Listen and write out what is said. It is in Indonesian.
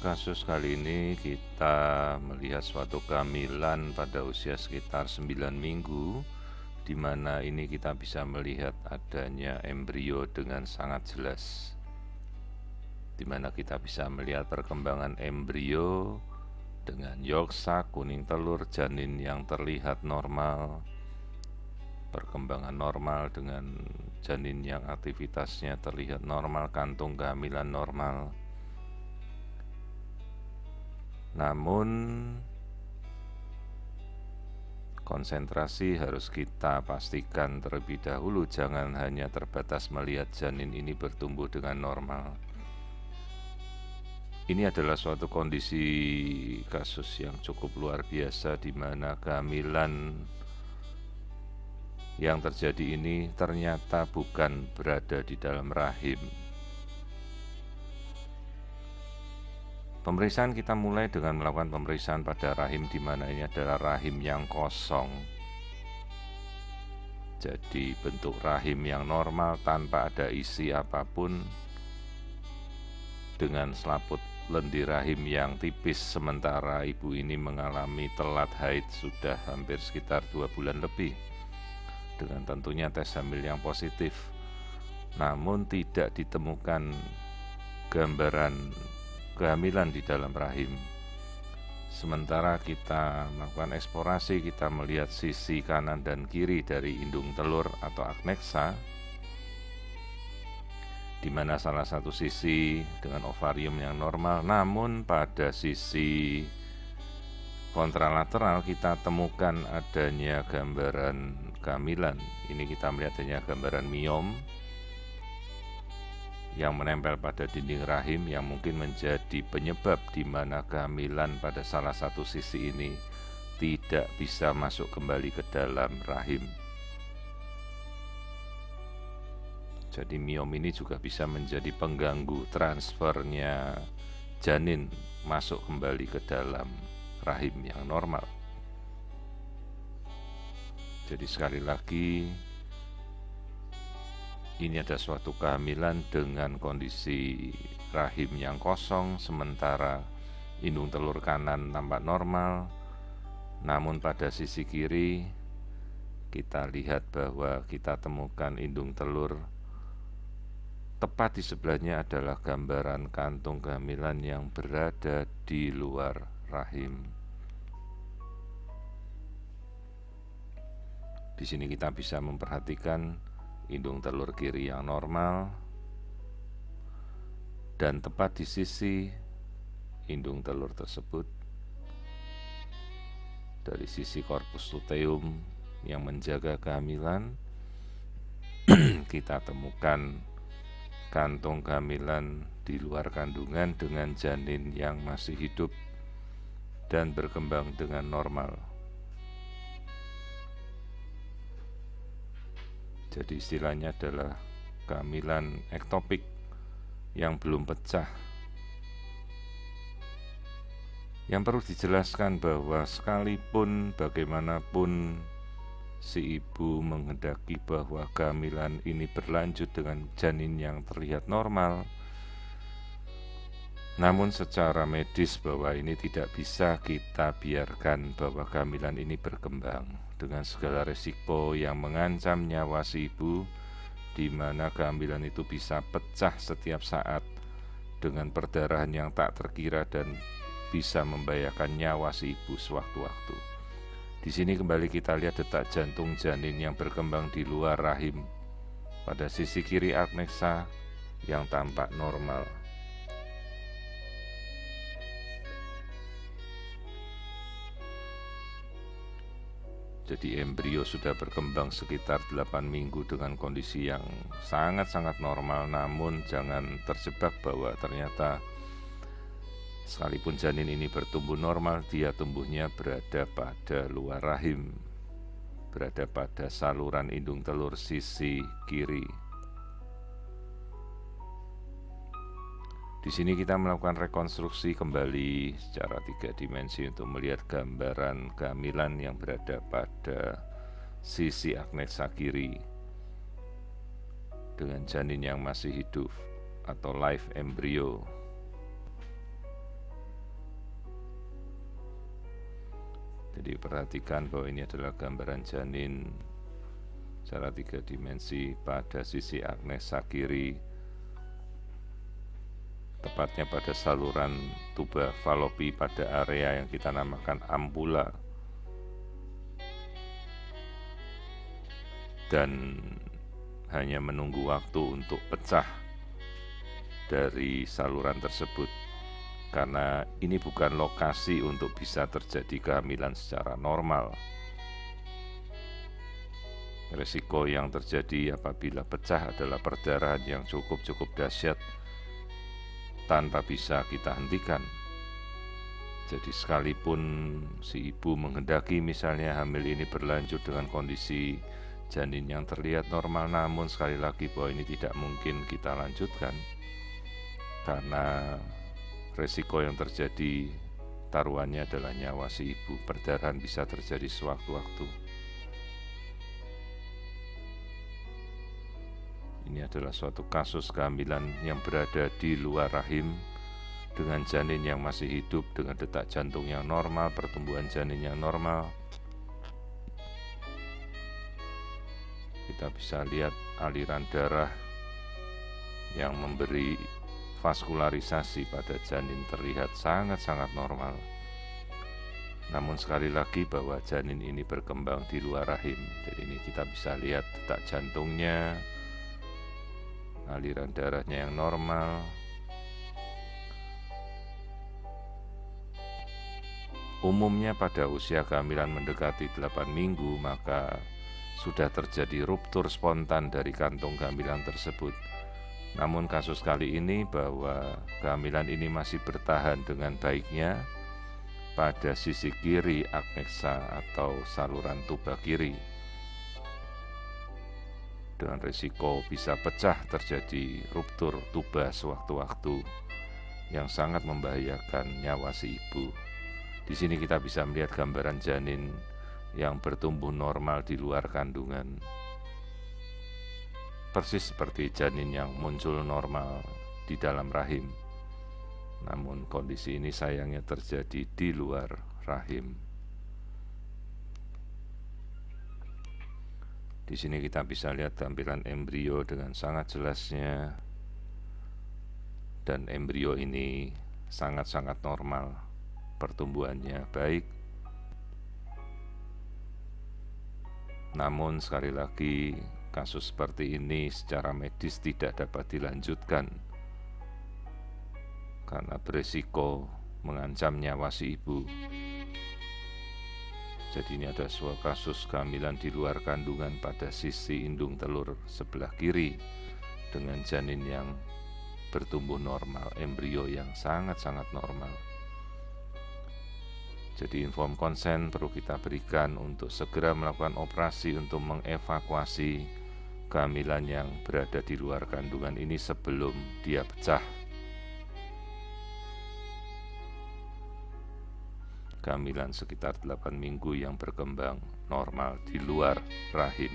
kasus kali ini kita melihat suatu kehamilan pada usia sekitar 9 minggu, di mana ini kita bisa melihat adanya embrio dengan sangat jelas, di mana kita bisa melihat perkembangan embrio dengan yolk sac, kuning telur, janin yang terlihat normal, perkembangan normal dengan janin yang aktivitasnya terlihat normal, kantung kehamilan normal. Namun konsentrasi harus kita pastikan terlebih dahulu, jangan hanya terbatas melihat janin ini bertumbuh dengan normal. Ini adalah suatu kondisi kasus yang cukup luar biasa, di mana kehamilan yang terjadi ini ternyata bukan berada di dalam rahim. Pemeriksaan kita mulai dengan melakukan pemeriksaan pada rahim, di mana ini adalah rahim yang kosong. Jadi bentuk rahim yang normal tanpa ada isi apapun, dengan selaput lendir rahim yang tipis, sementara ibu ini mengalami telat haid sudah hampir sekitar 2 bulan lebih, dengan tentunya tes hamil yang positif. Namun tidak ditemukan gambaran kehamilan di dalam rahim. Sementara kita melakukan eksplorasi, kita melihat sisi kanan dan kiri dari indung telur atau aknexa, di mana salah satu sisi dengan ovarium yang normal, namun pada sisi kontralateral kita temukan adanya gambaran kehamilan. Ini kita melihat adanya gambaran miom yang menempel pada dinding rahim, yang mungkin menjadi penyebab di mana kehamilan pada salah satu sisi ini tidak bisa masuk kembali ke dalam rahim. Jadi miom ini juga bisa menjadi pengganggu transfernya janin masuk kembali ke dalam rahim yang normal. Jadi sekali lagi, ini ada suatu kehamilan dengan kondisi rahim yang kosong, sementara indung telur kanan tampak normal. Namun pada sisi kiri kita lihat bahwa kita temukan indung telur, tepat di sebelahnya adalah gambaran kantung kehamilan yang berada di luar rahim. Di sini kita bisa memperhatikan indung telur kiri yang normal, dan tepat di sisi indung telur tersebut, dari sisi korpus luteum yang menjaga kehamilan, kita temukan kantung kehamilan di luar kandungan dengan janin yang masih hidup dan berkembang dengan normal. Jadi istilahnya adalah kehamilan ektopik yang belum pecah. Yang perlu dijelaskan bahwa sekalipun bagaimanapun si ibu menghendaki bahwa kehamilan ini berlanjut dengan janin yang terlihat normal, namun secara medis bahwa ini tidak bisa kita biarkan bahwa kehamilan ini berkembang dengan segala risiko yang mengancam nyawa si ibu, di mana kehamilan itu bisa pecah setiap saat dengan perdarahan yang tak terkira dan bisa membahayakan nyawa si ibu sewaktu-waktu. Di sini kembali kita lihat detak jantung janin yang berkembang di luar rahim pada sisi kiri aknexa yang tampak normal. Jadi embrio sudah berkembang sekitar 8 minggu dengan kondisi yang sangat-sangat normal. Namun jangan terjebak bahwa ternyata sekalipun janin ini bertumbuh normal, dia tumbuhnya berada pada luar rahim, berada pada saluran indung telur sisi kiri. Di sini kita melakukan rekonstruksi kembali secara 3 dimensi untuk melihat gambaran kehamilan yang berada pada sisi aknexa kiri dengan janin yang masih hidup atau live embryo. Jadi perhatikan bahwa ini adalah gambaran janin secara 3 dimensi pada sisi agnesa kiri, tepatnya pada saluran tuba falopi pada area yang kita namakan ampula. Dan hanya menunggu waktu untuk pecah dari saluran tersebut, karena ini bukan lokasi untuk bisa terjadi kehamilan secara normal. Risiko yang terjadi apabila pecah adalah perdarahan yang cukup dahsyat tanpa bisa kita hentikan. Jadi sekalipun si ibu menghendaki misalnya hamil ini berlanjut dengan kondisi janin yang terlihat normal, namun sekali lagi bahwa ini tidak mungkin kita lanjutkan karena risiko yang terjadi taruhannya adalah nyawa si ibu. Perdarahan bisa terjadi sewaktu-waktu. Ini adalah suatu kasus kehamilan yang berada di luar rahim dengan janin yang masih hidup, dengan detak jantung yang normal, pertumbuhan janin yang normal. Kita bisa lihat aliran darah yang memberi vaskularisasi pada janin terlihat sangat-sangat normal. Namun sekali lagi bahwa janin ini berkembang di luar rahim. Jadi ini kita bisa lihat detak jantungnya, aliran darahnya yang normal. Umumnya pada usia kehamilan mendekati 8 minggu maka sudah terjadi ruptur spontan dari kantung kehamilan tersebut. Namun kasus kali ini bahwa kehamilan ini masih bertahan dengan baiknya pada sisi kiri agnesa atau saluran tuba kiri, dengan risiko bisa pecah terjadi ruptur tuba sewaktu-waktu yang sangat membahayakan nyawa si ibu. Di sini kita bisa melihat gambaran janin yang bertumbuh normal di luar kandungan, persis seperti janin yang muncul normal di dalam rahim. Namun kondisi ini sayangnya terjadi di luar rahim. Di sini kita bisa lihat tampilan embrio dengan sangat jelasnya, dan embrio ini sangat-sangat normal, pertumbuhannya baik. Namun sekali lagi, kasus seperti ini secara medis tidak dapat dilanjutkan karena berisiko mengancam nyawa si ibu. Jadi ini ada sebuah kasus kehamilan di luar kandungan pada sisi indung telur sebelah kiri dengan janin yang bertumbuh normal, embrio yang sangat-sangat normal. Jadi inform konsen perlu kita berikan untuk segera melakukan operasi untuk mengevakuasi kehamilan yang berada di luar kandungan ini sebelum dia pecah. Kehamilan sekitar 8 minggu yang berkembang normal di luar rahim.